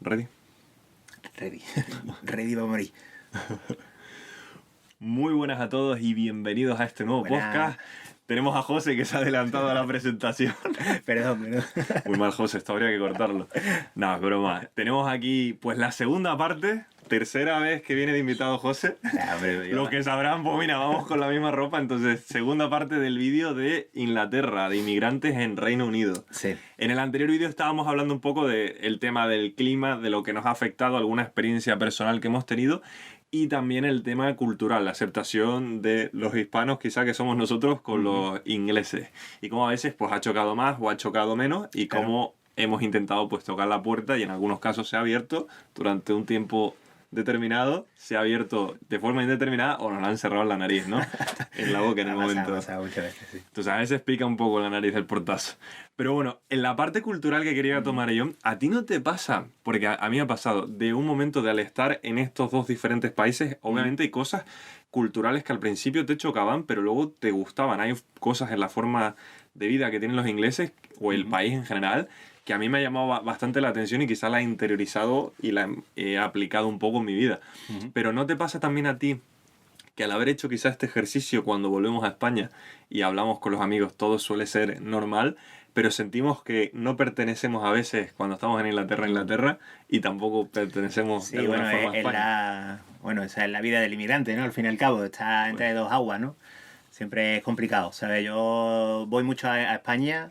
Ready. Ready. Ready para morir. Muy buenas a todos y bienvenidos a este nuevo podcast. Tenemos a José que se ha adelantado a la presentación. Perdón. Muy mal, José, esto habría que cortarlo. No, es broma. Tenemos aquí pues la segunda parte, tercera vez que viene de invitado José. Los que sabrán, pues mira, vamos con la misma ropa. Entonces, segunda parte del vídeo de Inglaterra, de inmigrantes en Reino Unido. Sí. En el anterior vídeo estábamos hablando un poco del tema del clima, de lo que nos ha afectado, alguna experiencia personal que hemos tenido. Y también el tema cultural, la aceptación de los hispanos, quizá que somos nosotros, con los ingleses. Y cómo a veces pues ha chocado más o ha chocado menos y cómo hemos intentado pues tocar la puerta y en algunos casos se ha abierto durante un tiempo determinado, se ha abierto de forma indeterminada o nos la han cerrado en la nariz, ¿no? En la boca en el momento. Ha pasado muchas veces, sí. Entonces a veces pica un poco la nariz del portazo. Pero bueno, en la parte cultural que quería tomar yo, ¿a ti no te pasa? Porque a mí me ha pasado, de un momento de al estar en estos dos diferentes países, obviamente hay cosas culturales que al principio te chocaban, pero luego te gustaban. Hay cosas en la forma de vida que tienen los ingleses, o el país en general, que a mí me ha llamado bastante la atención y quizás la he interiorizado y la he aplicado un poco en mi vida. Pero ¿no te pasa también a ti que al haber hecho quizás este ejercicio cuando volvemos a España y hablamos con los amigos, todo suele ser normal, pero sentimos que no pertenecemos a veces cuando estamos en Inglaterra y tampoco pertenecemos de alguna forma a España? Esa es la vida del inmigrante, ¿no? Al fin y al cabo, está entre dos aguas, ¿no? Siempre es complicado, ¿sabes? Yo voy mucho a España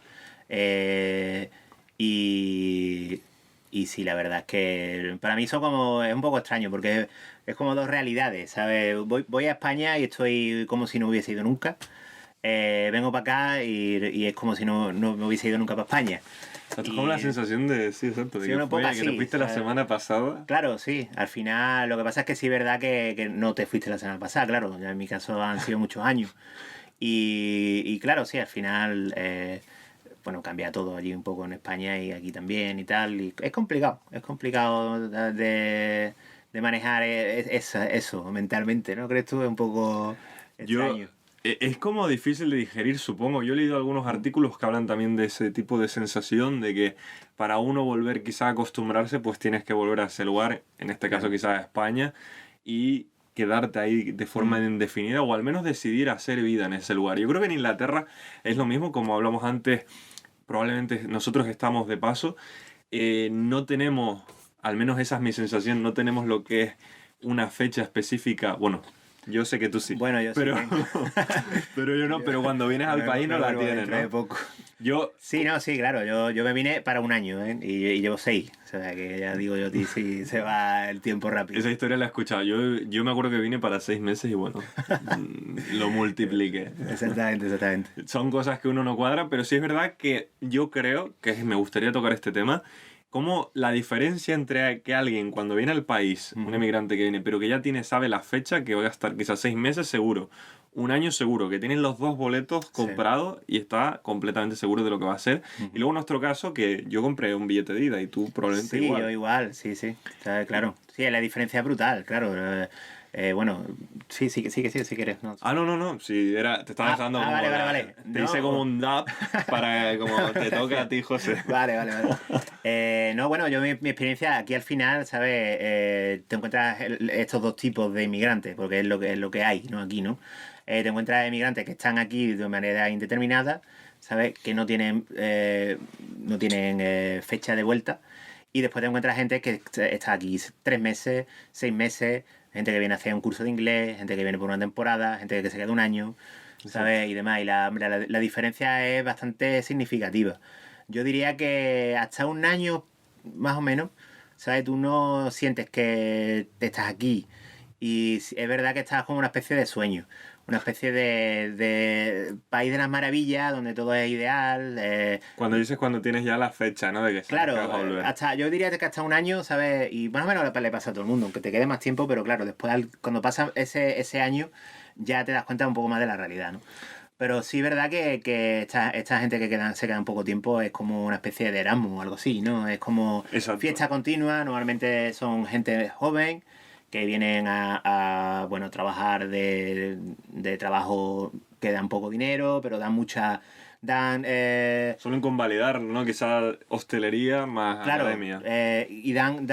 y sí, la verdad es que para mí eso es un poco extraño porque es como dos realidades, ¿sabes? Voy a España y estoy como si no hubiese ido nunca. Vengo para acá y es como si no me hubiese ido nunca para España. Es como la sensación de, sí, exacto, de sí, que te fuiste la semana pasada. Claro, sí. Al final, lo que pasa es que sí es verdad que no te fuiste la semana pasada, claro. Ya en mi caso han sido muchos años. Y claro, sí, al final, cambia todo allí un poco en España y aquí también y tal. Y es complicado de manejar eso mentalmente, ¿no? ¿Crees tú? Es un poco extraño. Es como difícil de digerir, supongo. Yo he leído algunos artículos que hablan también de ese tipo de sensación, de que para uno volver quizá a acostumbrarse, pues tienes que volver a ese lugar, en este caso quizá a España, y quedarte ahí de forma indefinida, o al menos decidir hacer vida en ese lugar. Yo creo que en Inglaterra es lo mismo, como hablamos antes, probablemente nosotros estamos de paso, no tenemos, al menos esa es mi sensación, no tenemos lo que es una fecha específica, bueno, yo sé que tú sí. Bueno, yo pero, sí tengo. pero yo no, pero cuando vienes al país no la tienes, ¿no? De poco. Yo... Sí, claro, yo me vine para un año, ¿eh? Y llevo 6. O sea que ya digo yo a ti, sí, se va el tiempo rápido. Esa historia la he escuchado. Yo me acuerdo que vine para 6 meses y bueno, lo multipliqué. Exactamente. Son cosas que uno no cuadra, pero sí es verdad que yo creo que me gustaría tocar este tema. Como la diferencia entre que alguien cuando viene al país, un emigrante que viene, pero que ya sabe la fecha, que voy a estar quizás 6 meses seguro, un año seguro, que tienen los dos boletos comprados y está completamente seguro de lo que va a ser. Y luego en nuestro caso, que yo compré un billete de ida y tú probablemente igual. Sí, yo igual, sí. Claro. Sí, la diferencia es brutal, claro. Sí, si quieres. No. No. Sí, te estaba dejando como... Vale. Te hice como un dab para como te toca a ti, José. Vale. Yo mi experiencia aquí al final, ¿sabes? Te encuentras estos dos tipos de inmigrantes, porque es lo que hay, ¿no? Aquí, ¿no? Te encuentras inmigrantes que están aquí de manera indeterminada, ¿sabes? Que no tienen fecha de vuelta. Y después te encuentras gente que está aquí 3 meses, 6 meses, gente que viene a hacer un curso de inglés, gente que viene por una temporada, gente que se queda un año, ¿sabes? Y demás. Y la diferencia es bastante significativa. Yo diría que hasta un año, más o menos, ¿sabes? Tú no sientes que estás aquí. Y es verdad que estás como una especie de sueño. Una especie de país de las maravillas donde todo es ideal. Cuando tienes ya la fecha, ¿no? De que claro, vas a volver. yo diría que hasta un año, ¿sabes? Y más o menos le pasa a todo el mundo, aunque te quede más tiempo, pero claro, después cuando pasa ese año ya te das cuenta un poco más de la realidad, ¿no? Pero sí es verdad que esta gente que se queda un poco tiempo es como una especie de Erasmus o algo así, ¿no? Es como fiesta continua, normalmente son gente joven que vienen a trabajar de trabajo que dan poco dinero, pero dan mucha dan Suelen convalidar, ¿no? Quizá hostelería más claro, academia. y dan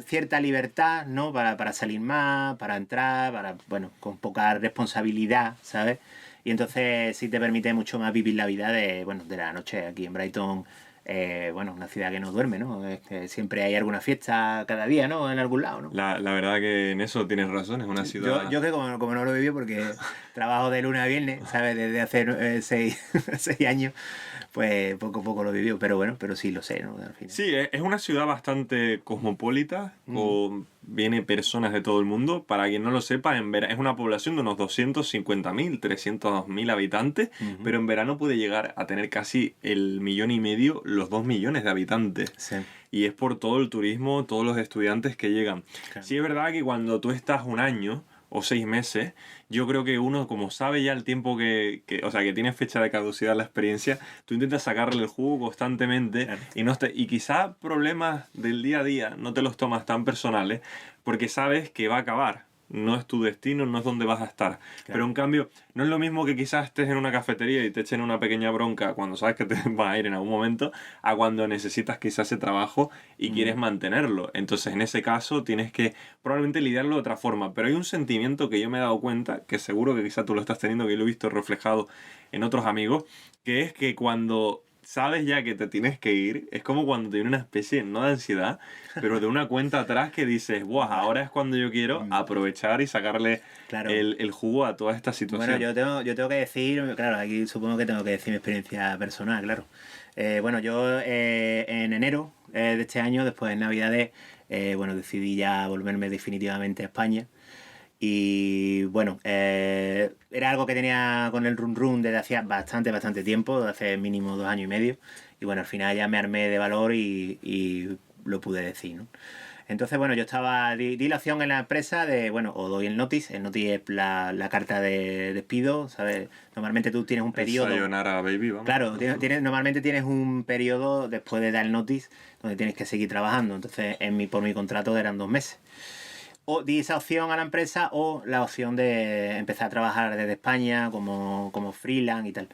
cierta libertad, ¿no? Para salir más, para entrar, para, bueno, con poca responsabilidad, ¿sabes? Y entonces sí te permite mucho más vivir la vida de la noche aquí en Brighton. Bueno, una ciudad que no duerme, ¿no? Es que siempre hay alguna fiesta cada día, ¿no? En algún lado, ¿no? La verdad que en eso tienes razón, es una ciudad... Yo que como no lo he vivido porque trabajo de lunes a viernes, ¿sabes? Desde hace 6 años, pues poco a poco lo he vivido, pero bueno, pero sí lo sé, ¿no? Al final. Sí, es una ciudad bastante cosmopolita, viene personas de todo el mundo. Para quien no lo sepa, es una población de unos 250.000, 300.000 habitantes, pero en verano puede llegar a tener casi el 1,5 millones, los 2 millones de habitantes. Sí. Y es por todo el turismo, todos los estudiantes que llegan. Claro. Sí es verdad que cuando tú estás un año o 6 meses, yo creo que uno, como sabe ya el tiempo o sea, que tiene fecha de caducidad la experiencia, tú intentas sacarle el jugo constantemente. Claro. y quizá problemas del día a día no te los tomas tan personales porque sabes que va a acabar. No es tu destino, no es donde vas a estar. Claro. Pero en cambio, no es lo mismo que quizás estés en una cafetería y te echen una pequeña bronca cuando sabes que te vas a ir en algún momento, a cuando necesitas quizás ese trabajo y quieres mantenerlo. Entonces, en ese caso, tienes que probablemente lidiarlo de otra forma. Pero hay un sentimiento que yo me he dado cuenta, que seguro que quizás tú lo estás teniendo, que lo he visto reflejado en otros amigos, que es que cuando sabes ya que te tienes que ir, es como cuando te viene una especie, no de ansiedad, pero de una cuenta atrás que dices, ¡buah! Ahora es cuando yo quiero aprovechar y sacarle Claro. el jugo a toda esta situación. Bueno, yo tengo que decir, claro, aquí supongo que tengo que decir mi experiencia personal, claro. Bueno, yo en enero de este año, después de Navidades, bueno, decidí ya volverme definitivamente a España. Y bueno, era algo que tenía con el run run desde hacía bastante tiempo, desde hace mínimo 2 años y medio. Y bueno, al final ya me armé de valor y lo pude decir, ¿no? Entonces, bueno, yo di la opción en la empresa de, bueno, o doy el notice es la carta de despido, ¿sabes? Normalmente tú tienes un periodo... Sayonara, baby, vamos. Claro, normalmente tienes un periodo después de dar el notice donde tienes que seguir trabajando. Entonces, por mi contrato eran 2 meses. O di esa opción a la empresa o la opción de empezar a trabajar desde España como freelance y tal.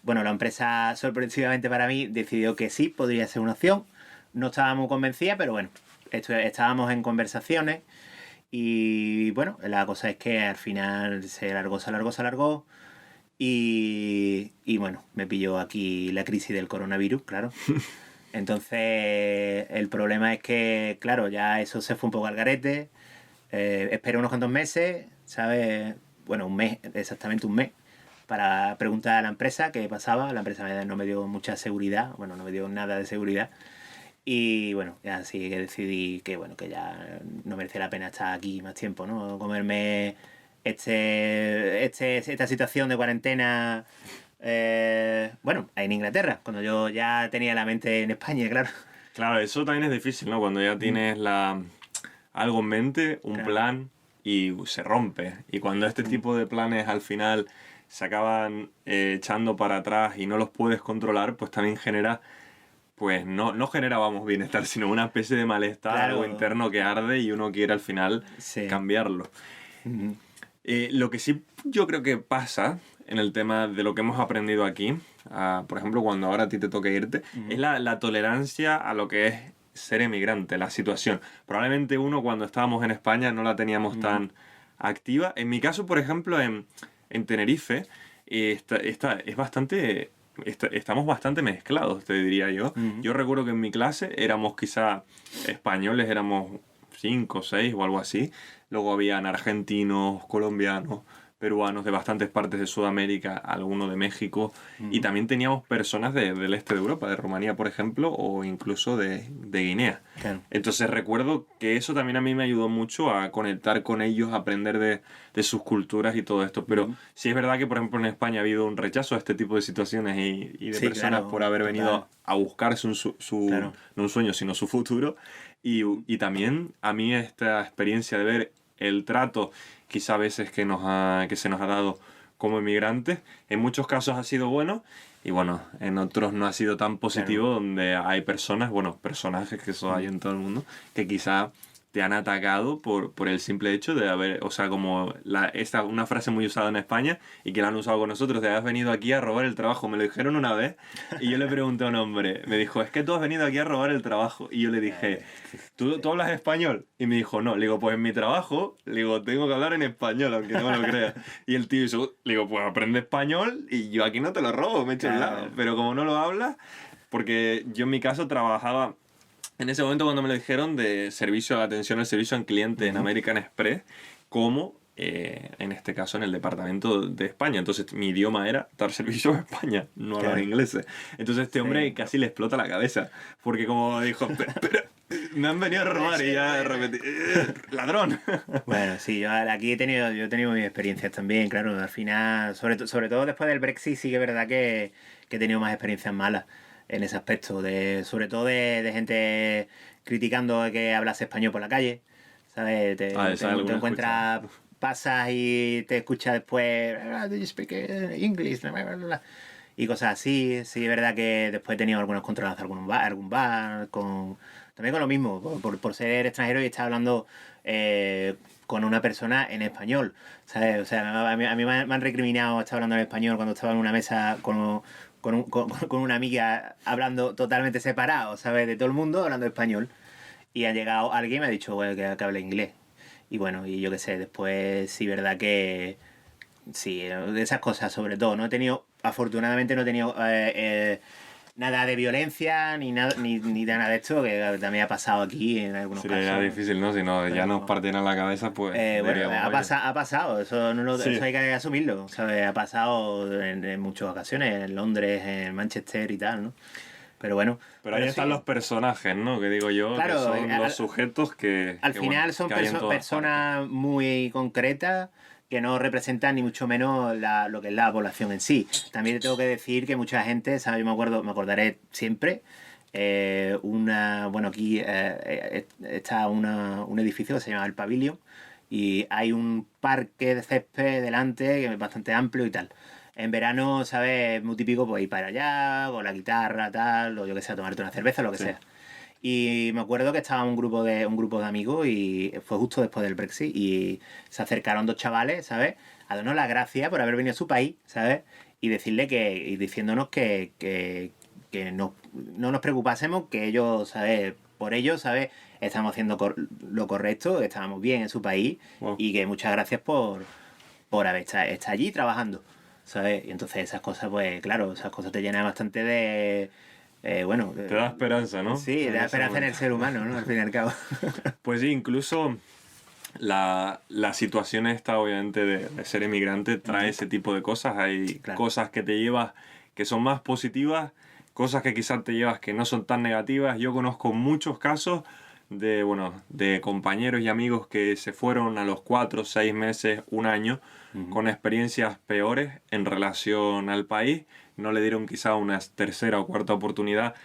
Bueno, la empresa, sorpresivamente para mí, decidió que sí, podría ser una opción. No estaba muy convencida, pero bueno, estábamos en conversaciones y bueno, la cosa es que al final se alargó y bueno, me pilló aquí la crisis del coronavirus, claro. Entonces el problema es que, claro, ya eso se fue un poco al garete. Esperé unos cuantos meses, ¿sabes? Bueno, exactamente un mes, para preguntar a la empresa qué pasaba. La empresa no me dio mucha seguridad, bueno, no me dio nada de seguridad. Y bueno, ya sí que decidí que bueno, que ya no merecía la pena estar aquí más tiempo, ¿no? Comerme esta situación de cuarentena, bueno, en Inglaterra, cuando yo ya tenía la mente en España, claro. Claro, eso también es difícil, ¿no? Cuando ya tienes algo en mente, un Claro. plan, y se rompe. Y cuando este tipo de planes al final se acaban echando para atrás y no los puedes controlar, pues también genera, pues no genera, vamos, bienestar, sino una especie de malestar, Claro. algo interno que arde y uno quiere al final Sí. cambiarlo. Lo que sí yo creo que pasa en el tema de lo que hemos aprendido aquí, por ejemplo, cuando ahora a ti te toca irte, es la tolerancia a lo que es ser emigrante, la situación. Probablemente uno cuando estábamos en España no la teníamos tan activa. En mi caso, por ejemplo, en Tenerife, es bastante... estamos bastante mezclados, te diría yo. Yo recuerdo que en mi clase éramos quizá españoles, éramos 5 o 6 o algo así. Luego habían argentinos, colombianos, peruanos de bastantes partes de Sudamérica, algunos de México. Y también teníamos personas del este de Europa, de Rumanía, por ejemplo, o incluso de Guinea. Claro. Entonces recuerdo que eso también a mí me ayudó mucho a conectar con ellos, a aprender de sus culturas y todo esto. Pero sí es verdad que, por ejemplo, en España ha habido un rechazo a este tipo de situaciones y de Sí, personas claro, por haber total. venido a buscarse Claro. no un sueño, sino su futuro. Y también a mí esta experiencia de ver el trato quizá a veces que se nos ha dado como inmigrantes, en muchos casos ha sido bueno y bueno, en otros no ha sido tan positivo, donde hay personas, bueno, personajes que eso hay en todo el mundo, que quizá te han atacado por el simple hecho de haber, o sea, como una frase muy usada en España y que la han usado con nosotros, de has venido aquí a robar el trabajo. Me lo dijeron una vez y yo le pregunté a un hombre, me dijo, es que tú has venido aquí a robar el trabajo. Y yo le dije, ¿tú hablas español? Y me dijo, no. Le digo, pues en mi trabajo, le digo, tengo que hablar en español, aunque no me lo creas. Y el tío hizo, le digo, pues aprende español y yo aquí no te lo robo, me echo al lado. Pero como no lo hablas, porque yo en mi caso trabajaba... En ese momento cuando me lo dijeron de servicio de atención al servicio al cliente en American Express, como en este caso en el departamento de España. Entonces mi idioma era dar servicio a España, no a los ingleses. Entonces este hombre casi le explota la cabeza, porque como dijo, pero me han venido a robar y ya repetí, ladrón. Bueno, sí, yo he tenido mis experiencias también, claro, al final, sobre todo después del Brexit sí que es verdad que he tenido más experiencias malas en ese aspecto, sobre todo de gente criticando que hablase español por la calle, ¿sabes? Te encuentras, pasas y te escuchas después, do you speak English? Y cosas así. Sí, es verdad que después he tenido algunos controles de algún bar, también con lo mismo, por ser extranjero y estar hablando con una persona en español, ¿sabes? O sea, a mí me han recriminado estar hablando en español cuando estaba en una mesa con una amiga hablando totalmente separado, ¿sabes? De todo el mundo hablando español. Y ha llegado alguien y me ha dicho, bueno, que hable inglés. Y bueno, y yo qué sé, después sí, verdad que... Sí, de esas cosas sobre todo. Afortunadamente no he tenido nada de violencia ni de nada de esto, que también ha pasado aquí en algunos casos. Sería difícil, ¿no? Si no, ya nos partieran la cabeza, pues... bueno, ha pasado, eso hay que asumirlo, ¿sabes? Ha pasado en muchas ocasiones, en Londres, en Manchester y tal, ¿no? Pero bueno... Pero ahí están los personajes, ¿no? Que digo yo, claro, que son los sujetos que... Al final son personas muy concretas que no representan ni mucho menos lo que es la población en sí. También tengo que decir que mucha gente, ¿sabes? Yo me acordaré siempre, aquí está un edificio que se llama El Pavilion y hay un parque de césped delante que es bastante amplio y tal. En verano, ¿sabes? Es muy típico pues ir para allá, con la guitarra, tal, o yo que sé, tomarte una cerveza, lo que sea. Y me acuerdo que estaba un grupo de amigos y fue justo después del Brexit y se acercaron dos chavales, ¿sabes? A darnos las gracias por haber venido a su país, ¿sabes? Y diciéndonos que no nos preocupásemos, que ellos, ¿sabes? Por ellos, ¿sabes? Estamos haciendo lo correcto, estábamos bien en su país y que muchas gracias por haber estado allí trabajando, ¿sabes? Y entonces esas cosas, pues claro, esas cosas te llenan bastante de... te da esperanza, ¿no? Sí, te da esperanza en el ser humano, ¿no? Al fin y al cabo. Pues sí, incluso la situación esta, obviamente, de ser emigrante trae ese tipo de cosas. Hay cosas que te llevas que son más positivas, cosas que quizás te llevas que no son tan negativas. Yo conozco muchos casos de compañeros y amigos que se fueron a los 4, 6 meses, un año, con experiencias peores en relación al país. No le dieron quizá una tercera o cuarta oportunidad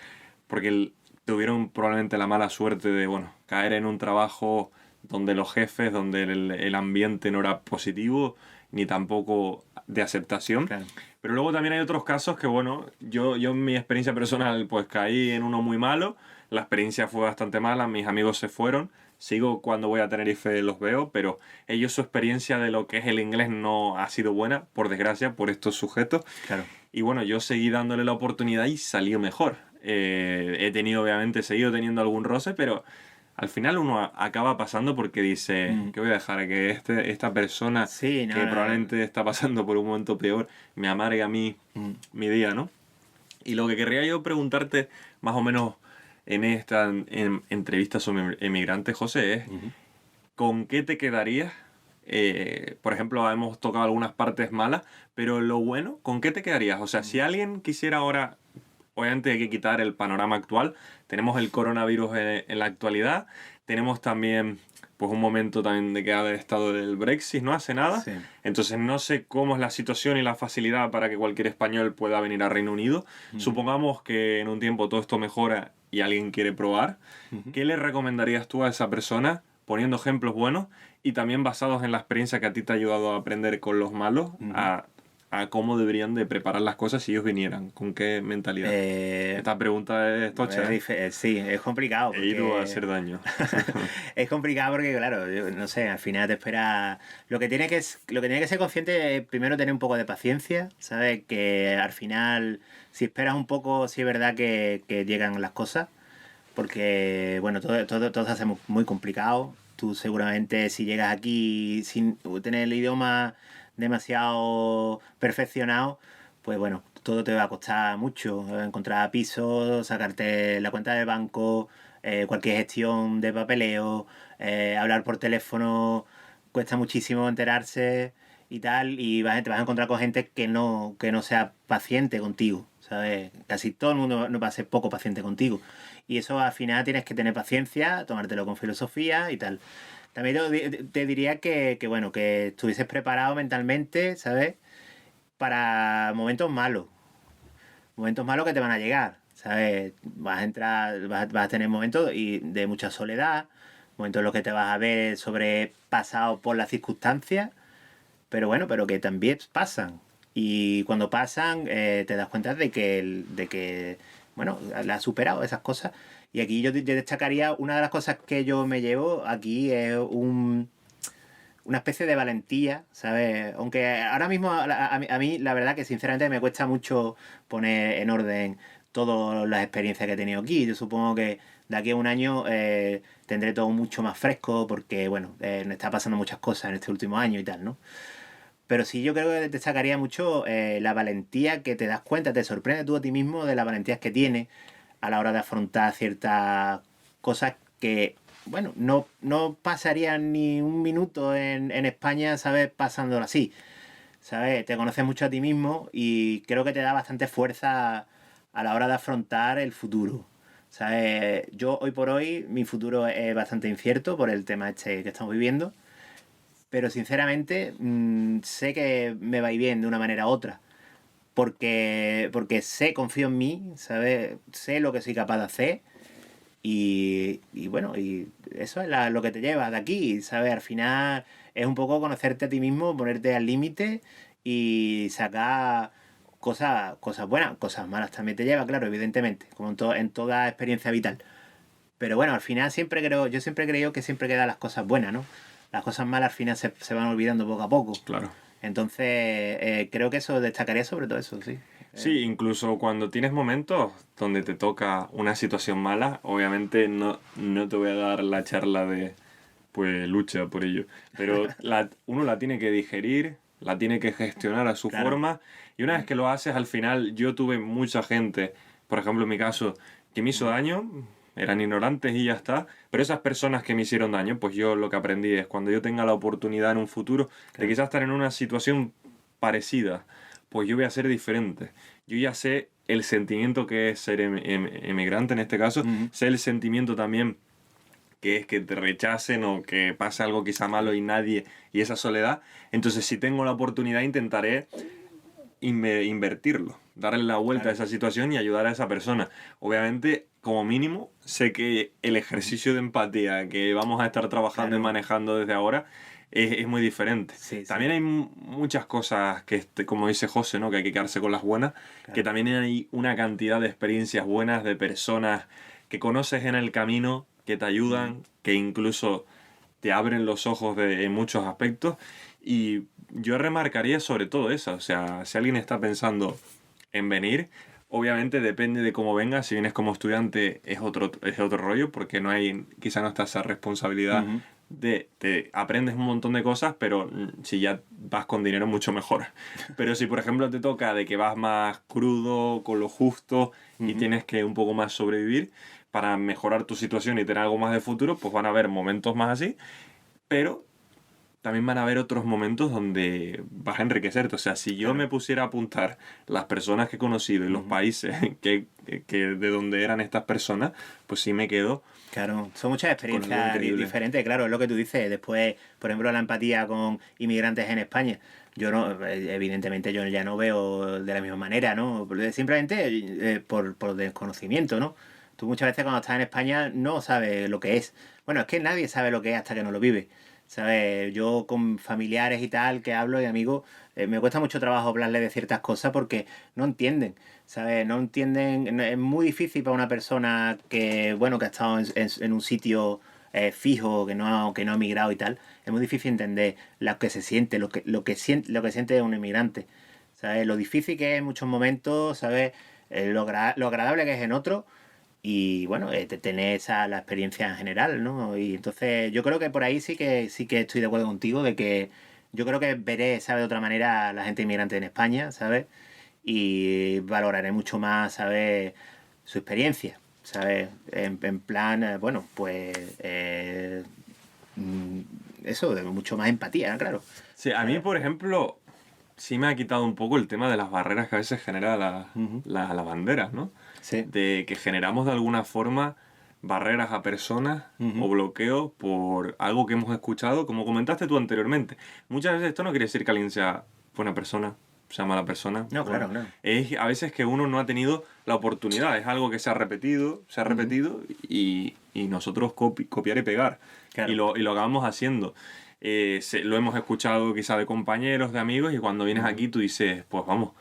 porque tuvieron probablemente la mala suerte de caer en un trabajo donde los jefes, donde el ambiente no era positivo ni tampoco de aceptación. Claro. Pero luego también hay otros casos que, yo en mi experiencia personal pues caí en uno muy malo, la experiencia fue bastante mala, mis amigos se fueron, sigo cuando voy a Tenerife los veo, pero ellos su experiencia de lo que es el inglés no ha sido buena, por desgracia, por estos sujetos. Claro. Y yo seguí dándole la oportunidad y salió mejor. He seguido teniendo algún roce, pero al final uno acaba pasando porque dice que voy a dejar que esta persona probablemente está pasando por un momento peor me amargue a mí mi día, ¿no? Y lo que querría yo preguntarte más o menos en esta entrevista sobre emigrantes, José, es ¿con qué te quedarías? Por ejemplo, hemos tocado algunas partes malas, pero lo bueno, ¿con qué te quedarías? O sea, si alguien quisiera ahora, obviamente hay que quitar el panorama actual, tenemos el coronavirus en la actualidad, tenemos también pues un momento también de que ha estado del Brexit, no hace nada, entonces no sé cómo es la situación y la facilidad para que cualquier español pueda venir a Reino Unido. Supongamos que en un tiempo todo esto mejora y alguien quiere probar, ¿qué le recomendarías tú a esa persona, poniendo ejemplos buenos y también basados en la experiencia que a ti te ha ayudado a aprender con los malos, a a cómo deberían de preparar las cosas si ellos vinieran? ¿Con qué mentalidad? Esta pregunta es tocha, ¿eh? Sí, es complicado. He ido a Porque hacer daño. es complicado porque, claro, yo no sé, al final te espera. Lo que tiene que ser consciente es primero tener un poco de paciencia, ¿sabes? Que al final, si esperas un poco, sí es verdad que llegan las cosas. Porque, bueno, todo se hace muy complicado. Tú seguramente si llegas aquí sin tener el idioma demasiado perfeccionado, pues bueno, todo te va a costar mucho. Encontrar pisos, sacarte la cuenta del banco, cualquier gestión de papeleo, hablar por teléfono, cuesta muchísimo enterarse y tal, y te vas a encontrar con gente que no sea paciente contigo, ¿sabes? Casi todo el mundo no va a ser poco paciente contigo. Y eso al final tienes que tener paciencia, tomártelo con filosofía y tal. También te diría bueno, que estuvieses preparado mentalmente, ¿sabes? Para momentos malos que te van a llegar, ¿sabes? Vas a entrar, vas a tener momentos de mucha soledad, momentos en los que te vas a ver sobrepasado por las circunstancias, pero bueno, pero que también pasan. Y cuando pasan, te das cuenta de que bueno, la has superado esas cosas. Y aquí yo destacaría, una de las cosas que yo me llevo aquí es una especie de valentía, ¿sabes? Aunque ahora mismo a mí la verdad que sinceramente me cuesta mucho poner en orden todas las experiencias que he tenido aquí. Yo supongo que de aquí a un año tendré todo mucho más fresco porque, bueno, me está pasando muchas cosas en este último año y tal, ¿no? Pero sí, yo creo que destacaría mucho la valentía que te das cuenta, te sorprende tú a ti mismo de las valentías que tienes a la hora de afrontar ciertas cosas que, bueno, no pasarían ni un minuto en España, ¿sabes? Pasándolo así, ¿sabes? Te conoces mucho a ti mismo y creo que te da bastante fuerza a la hora de afrontar el futuro. ¿Sabes? Yo hoy por hoy, mi futuro es bastante incierto por el tema este que estamos viviendo, pero sinceramente sé que me va a ir bien de una manera u otra. Porque confío en mí, ¿sabes? Sé lo que soy capaz de hacer y bueno, y eso es lo que te lleva de aquí, ¿sabes? Al final es un poco conocerte a ti mismo, ponerte al límite y sacar cosas buenas, cosas malas también te lleva, claro, evidentemente, como en toda experiencia vital. Pero bueno, al final yo siempre creo que siempre quedan las cosas buenas, ¿no? Las cosas malas al final se van olvidando poco a poco. Claro. Entonces, creo que eso destacaría sobre todo eso, sí. Sí, incluso cuando tienes momentos donde te toca una situación mala, obviamente no te voy a dar la charla de, pues, lucha por ello. Pero uno la tiene que digerir, la tiene que gestionar a su Claro. forma. Y una vez que lo haces, al final, yo tuve mucha gente, por ejemplo, en mi caso, que me hizo daño, eran ignorantes y ya está. Pero esas personas que me hicieron daño, pues yo lo que aprendí es cuando yo tenga la oportunidad en un futuro de Claro. quizás estar en una situación parecida, pues yo voy a ser diferente. Yo ya sé el sentimiento que es ser emigrante en este caso, Ujú. sé el sentimiento también que es que te rechacen o que pase algo quizá malo y nadie, y esa soledad. Entonces, si tengo la oportunidad, intentaré invertirlo, darle la vuelta a Claro. esa situación y ayudar a esa persona. Obviamente, como mínimo, sé que el ejercicio de empatía que vamos a estar trabajando y Claro. manejando desde ahora es muy diferente. Sí, sí. También hay muchas cosas que, como dice José, ¿no? Que hay que quedarse con las buenas, que Claro. también hay una cantidad de experiencias buenas, de personas que conoces en el camino, que te ayudan, que incluso te abren los ojos en muchos aspectos. Y yo remarcaría sobre todo eso. O sea, si alguien está pensando en venir, obviamente depende de cómo vengas. Si vienes como estudiante es otro rollo, porque quizá no está esa responsabilidad Ujú. te aprendes un montón de cosas, pero si ya vas con dinero mucho mejor. Pero si por ejemplo te toca de que vas más crudo, con lo justo y Ujú. tienes que un poco más sobrevivir para mejorar tu situación y tener algo más de futuro, pues van a haber momentos más así, pero también van a haber otros momentos donde vas a enriquecerte. O sea, si yo Claro. me pusiera a apuntar las personas que he conocido y los Ujú. países que de donde eran estas personas, pues sí me quedo Claro, son muchas con algo experiencias increíble. diferentes, claro, es lo que tú dices. Después, por ejemplo, la empatía con inmigrantes en España. Yo no, evidentemente yo ya no veo de la misma manera, ¿no? Simplemente por desconocimiento, ¿no? Tú muchas veces cuando estás en España no sabes lo que es. Bueno, es que nadie sabe lo que es hasta que no lo vive. ¿sabes? Yo con familiares y tal que hablo y amigos, me cuesta mucho trabajo hablarles de ciertas cosas porque no entienden, ¿sabes? No entienden, es muy difícil para una persona que, bueno, que ha estado en un sitio fijo, que no ha migrado y tal, es muy difícil entender lo que se siente, lo que siente un inmigrante, ¿sabes? Lo difícil que es en muchos momentos, ¿sabes? Lo agradable que es en otros y bueno, tener la experiencia en general, ¿no? Y entonces yo creo que por ahí sí que estoy de acuerdo contigo de que yo creo que veré, ¿sabes? De otra manera a la gente inmigrante en España, ¿sabes? Y valoraré mucho más, ¿sabes? Su experiencia, ¿sabes? En plan, bueno, pues mm, eso, de mucho más empatía, claro. Sí, a mí, ¿Sabes? por ejemplo, sí me ha quitado un poco el tema de las barreras que a veces genera Ujú. las banderas, ¿no? Sí. De que generamos de alguna forma barreras a personas o Ujú. bloqueos por algo que hemos escuchado, como comentaste tú anteriormente. Muchas veces esto no quiere decir que alguien sea buena persona, sea mala persona. No, Bueno, claro, claro. es a veces que uno no ha tenido la oportunidad, es algo que se ha Ujú. repetido y nosotros copiar y pegar. Claro. Y lo acabamos haciendo. Lo hemos escuchado quizá de compañeros, de amigos, y cuando vienes Ujú. aquí tú dices, pues vamos,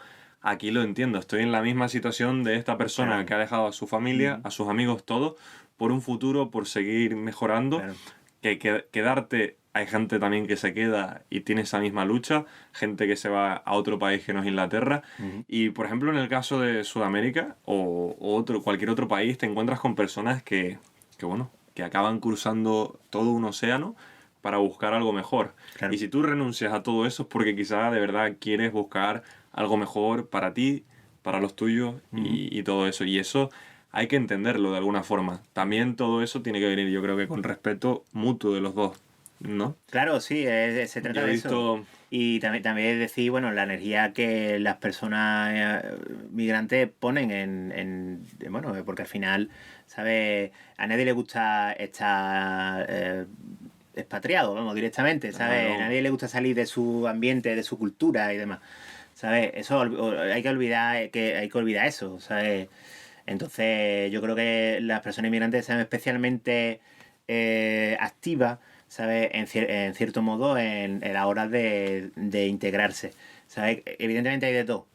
aquí lo entiendo, estoy en la misma situación de esta persona Claro. que ha dejado a su familia, Ujú. a sus amigos, todo, por un futuro, por seguir mejorando, Claro. que quedarte, hay gente también que se queda y tiene esa misma lucha, gente que se va a otro país que no es Inglaterra, Ujú. y por ejemplo en el caso de Sudamérica o cualquier otro país, te encuentras con personas que bueno, que acaban cruzando todo un océano para buscar algo mejor. Y Claro. si tú renuncias a todo eso es porque quizá de verdad quieres buscar algo mejor para ti, para los tuyos Ujú. y todo eso. Y eso hay que entenderlo de alguna forma. También todo eso tiene que venir, yo creo que con respeto mutuo de los dos, ¿no? Claro, sí, se trata Yo he de eso. visto... Y también decir, bueno, la energía que las personas migrantes ponen bueno, porque al final, ¿sabes? A nadie le gusta estar expatriado, vamos, directamente, ¿sabes? A Claro, nadie le gusta salir de su ambiente, de su cultura y demás, ¿sabes? Eso hay que olvidar, hay que olvidar eso, ¿sabes? Entonces, yo creo que las personas inmigrantes sean especialmente activas, ¿sabes? En cierto modo, en la hora de integrarse, ¿sabes? Evidentemente hay de todo,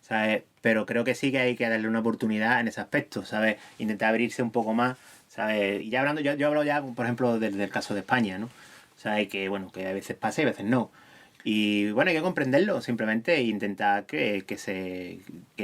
¿sabes? Pero creo que sí que hay que darle una oportunidad en ese aspecto, ¿sabes? Intentar abrirse un poco más, ¿sabes? Y ya hablando, yo hablo ya, por ejemplo, del caso de España, ¿no? ¿Sabes? Que, bueno, que a veces pasa y a veces no. Y bueno, hay que comprenderlo, simplemente e intentar que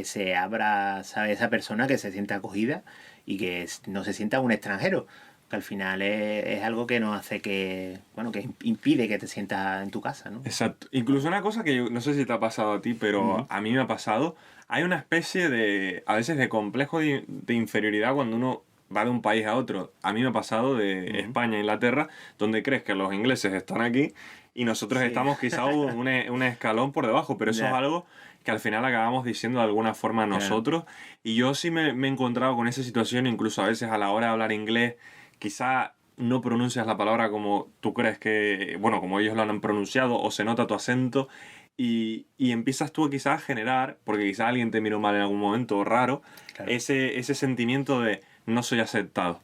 se abra, ¿sabes? Esa persona que se sienta acogida y que no se sienta un extranjero, que al final es algo que nos hace que, bueno, que impide que te sientas en tu casa, ¿no? exacto. Incluso una cosa que yo no sé si te ha pasado a ti, pero Ujú. a mí me ha pasado. Hay una especie de, a veces, de complejo de inferioridad cuando uno va de un país a otro. A mí me ha pasado de Ujú. España a Inglaterra, donde crees que los ingleses están aquí y nosotros Sí, estamos quizá un escalón por debajo, pero eso es ya, algo que al final acabamos diciendo de alguna forma claro. nosotros. Y yo sí me he encontrado con esa situación, incluso a veces a la hora de hablar inglés, quizá no pronuncias la palabra como tú crees que, bueno, como ellos lo han pronunciado, o se nota tu acento, y empiezas tú quizás a generar, porque quizás alguien te miró mal en algún momento, o raro, Claro. ese sentimiento de no soy aceptado.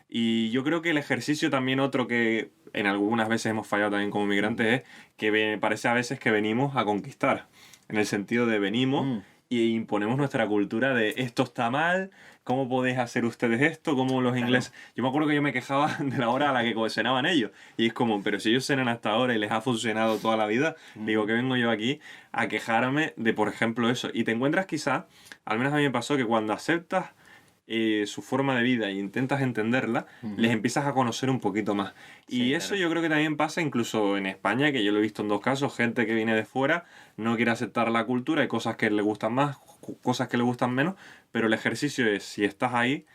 Y yo creo que el ejercicio también otro que en algunas veces hemos fallado también como Ujú. migrantes es que parece a veces que venimos a conquistar, en el sentido de venimos Mm, y imponemos nuestra cultura de esto está mal, ¿cómo podéis hacer ustedes esto? ¿Cómo los claro. ingleses? Yo me acuerdo que yo me quejaba de la hora a la que cenaban ellos. Y es como, pero si ellos cenan hasta ahora y les ha funcionado toda la vida, digo Ujú. que vengo yo aquí a quejarme de, por ejemplo, eso. Y te encuentras quizá, al menos a mí me pasó, que cuando aceptas su forma de vida e intentas entenderla, les Ujú. empiezas a conocer un poquito más. Y Sí, eso claro. yo creo que también pasa incluso en España, que yo lo he visto en dos casos, gente que viene de fuera, no quiere aceptar la cultura, hay cosas que le gustan más, cosas que le gustan menos, pero el ejercicio es, si estás ahí,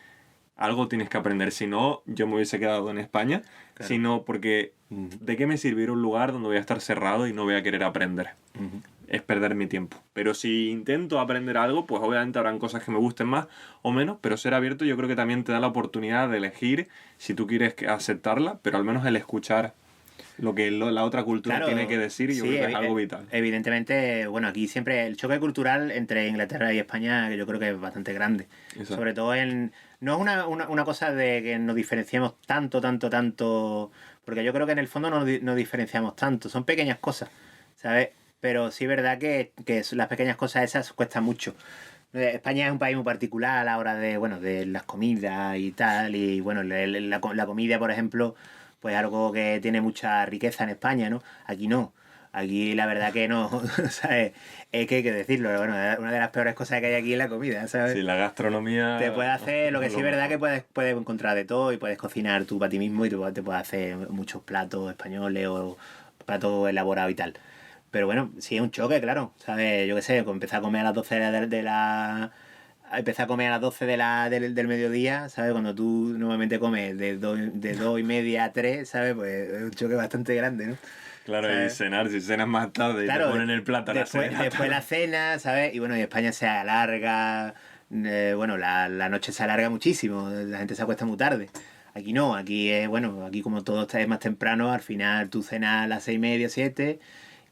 algo tienes que aprender. Si no, yo me hubiese quedado en España, Claro. sino porque Ujú. ¿de qué me sirviera un lugar donde voy a estar cerrado y no voy a querer aprender? Ujú. Es perder mi tiempo. Pero si intento aprender algo, pues obviamente habrán cosas que me gusten más o menos, pero ser abierto yo creo que también te da la oportunidad de elegir si tú quieres aceptarla, pero al menos el escuchar lo que la otra cultura tiene que Claro, decir, yo sí, creo que es algo vital. evidentemente, bueno, aquí siempre el choque cultural entre Inglaterra y España yo creo que es bastante grande. Exacto. Sobre todo en no es una cosa de que nos diferenciemos tanto, porque yo creo que en el fondo no diferenciamos tanto, son pequeñas cosas, ¿sabes? Pero sí es verdad que las pequeñas cosas esas cuestan mucho. España es un país muy particular a la hora de, bueno, de las comidas y tal, y bueno, la comida, por ejemplo, pues algo que tiene mucha riqueza en España, ¿no? Aquí no. Aquí la verdad que no, ¿sabes? Es que hay que decirlo, bueno, una de las peores cosas que hay aquí es la comida, ¿sabes? Sí, la gastronomía... Te puedes hacer, lo que es sí lo es verdad mejor. que puedes encontrar de todo y puedes cocinar tú para ti mismo y te puedes hacer muchos platos españoles o platos elaborados y tal. Pero bueno, sí es un choque, claro, ¿sabes? Yo qué sé, empezar a comer a las 12 de la... Empezar a comer a las 12 del mediodía, ¿sabes? Cuando tú normalmente comes de 2:30 a 3, ¿sabes? Pues es un choque bastante grande, ¿no? Claro, y ¿Sabes? cenar, si cenas más tarde y te Claro, ponen el plato a las 6 de la después la tarde. cena, ¿sabes? Y bueno, y España se alarga, bueno, la noche se alarga muchísimo, la gente se acuesta muy tarde. Aquí no, aquí es, bueno, aquí como todo está es más temprano, al final tú cenas a las 6:30, 7,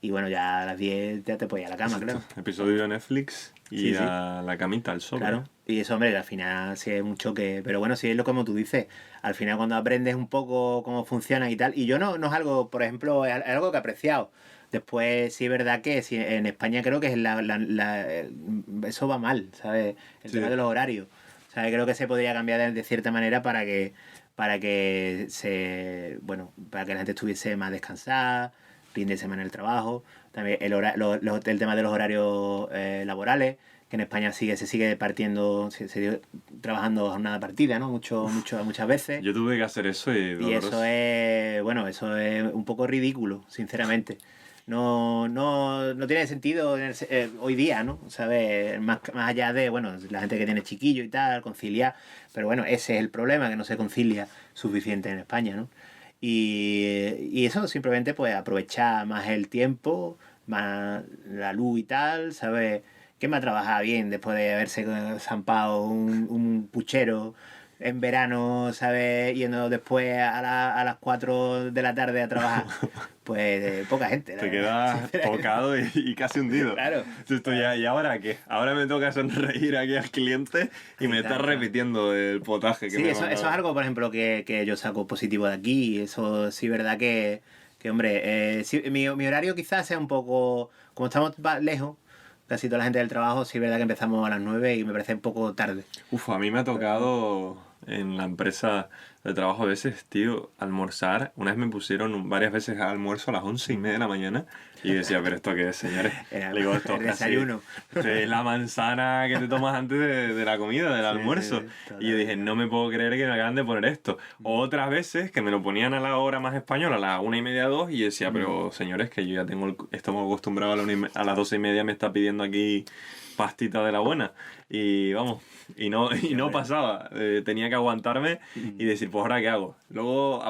y bueno, ya a las 10 ya te puedes ir a la cama, Exacto. claro. Episodio de Netflix y Sí, sí. a la camita, al sobre. Claro, y eso, hombre, que al final sí es un choque, pero bueno, sí es lo como tú dices, al final cuando aprendes un poco cómo funciona y tal, y yo no es algo, por ejemplo, es algo que he apreciado. Después sí es verdad que sí, en España creo que es eso va mal, ¿sabes? El tema Sí. de los horarios. ¿Sabes? Creo que se podría cambiar de cierta manera bueno, para que la gente estuviese más descansada, fin de semana en el trabajo, también el tema de los horarios laborales que en España se sigue partiendo, se sigue trabajando a jornada partida, ¿no? Muchas veces. Yo tuve que hacer eso y Y eso doloroso. es, bueno, eso es un poco ridículo, sinceramente. No tiene sentido hoy día, ¿no? ¿Sabes? Más allá de, bueno, la gente que tiene chiquillo y tal, conciliar. Pero bueno, ese es el problema, que no se concilia suficiente en España, ¿no? Y eso simplemente, pues, aprovechar más el tiempo, más la luz y tal, ¿sabes? ¿Quién va a trabajar bien después de haberse zampado un puchero en verano, ¿sabes? Yendo después a las 4 de la tarde a trabajar? Pues poca gente, la Te verdad, quedas sinceramente. tocado y casi hundido. Claro. Esto ya, ¿y ahora qué? Ahora me toca sonreír aquí al cliente y me está Tal cual. repitiendo el potaje que Sí, me he eso es mandado. algo, por ejemplo, que yo saco positivo de aquí. Eso sí, verdad que hombre, sí, mi horario quizás sea un poco, como estamos lejos, casi toda la gente del trabajo, sí, verdad que empezamos a las 9 y me parece un poco tarde. Uf, a mí me ha Pero, tocado en la empresa de trabajo a veces, tío, almorzar. Una vez me pusieron varias veces almuerzo a las 11:30 de la mañana y yo decía, pero ¿esto qué es, señores? era Le digo, esto el es casi desayuno. esto es la manzana que te tomas antes de la comida, del Sí, sí, almuerzo. sí, Y yo dije, totalmente. no me puedo creer que me acaban de poner esto. O otras veces que me lo ponían a la hora más española, a las 1:30, 2, y yo decía, Mm. pero señores, que yo ya tengo el estómago acostumbrado a, a las 12:30 me está pidiendo aquí pastita de la buena. Y vamos, y Sí, no hombre. pasaba. Tenía que aguantarme y Mm. decir, pues ahora qué hago. Luego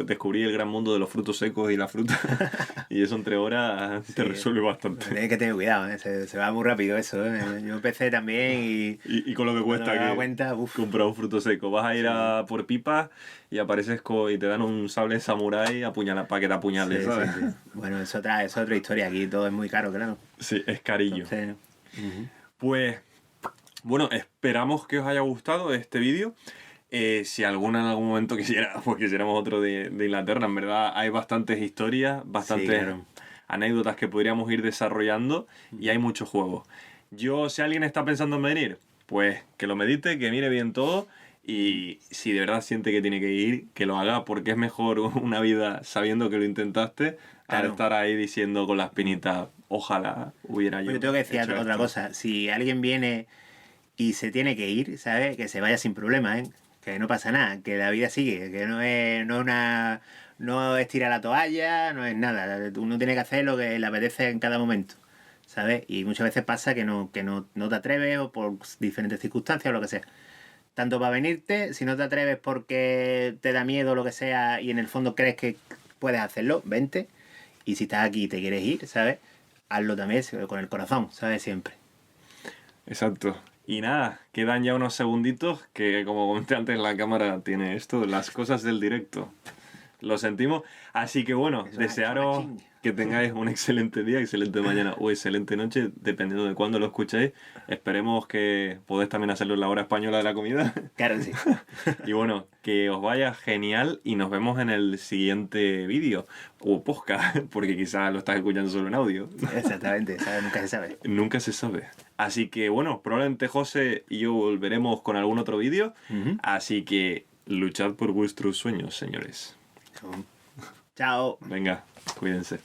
descubrí el gran mundo de los frutos secos y la fruta. Y eso entre horas te Sí, resuelve bastante. tienes que tener cuidado, ¿eh? Se va muy rápido eso, ¿eh? Yo empecé también Y con lo que y cuando cuesta me daba que cuenta, uff. comprar un fruto seco. Vas a ir Sí, sí. a por pipas y apareces y te dan un sable samurái para que te apuñales, Sí, ¿sabes? sí, sí. Bueno, es otra historia. Aquí todo es muy caro, claro. Sí, es carillo. Entonces, ujú. Pues bueno, esperamos que os haya gustado este vídeo. Si alguna en algún momento quisiera, pues quisiéramos otro de Inglaterra, en verdad hay bastantes historias, Sí, bastantes claro. anécdotas que podríamos ir desarrollando y hay muchos juegos. Yo, si alguien está pensando en venir, pues que lo medite, que mire bien todo y si de verdad siente que tiene que ir, que lo haga, porque es mejor una vida sabiendo que lo intentaste a Claro. estar ahí diciendo con las pinitas, ojalá hubiera Pues yo yo tengo que decir hecho otra esto. cosa. Si alguien viene y se tiene que ir, ¿sabes? Que se vaya sin problema, ¿eh? Que no pasa nada, que la vida sigue, que no es tirar la toalla, no es nada. Uno tiene que hacer lo que le apetece en cada momento, ¿sabes? Y muchas veces pasa que no te atreves o por diferentes circunstancias o lo que sea. Tanto para venirte, si no te atreves porque te da miedo o lo que sea y en el fondo crees que puedes hacerlo, vente. Y si estás aquí y te quieres ir, ¿sabes? Hazlo también con el corazón, ¿sabes? Siempre. Exacto. Y nada, quedan ya unos segunditos que como comenté antes la cámara tiene esto, las cosas del directo. lo sentimos. Así que bueno, Es una desearos ching. que tengáis un excelente día, excelente mañana o excelente noche, dependiendo de cuándo lo escuchéis. Esperemos que podáis también hacerlo en la hora española de la comida. Claro que sí. Y bueno, que os vaya genial y nos vemos en el siguiente vídeo o podcast, porque quizás lo estás escuchando solo en audio. Exactamente, ¿sabes? Nunca se sabe. Nunca se sabe. Así que bueno, probablemente José y yo volveremos con algún otro vídeo. Ujú. Así que luchad por vuestros sueños, señores. Chao. Venga, cuídense.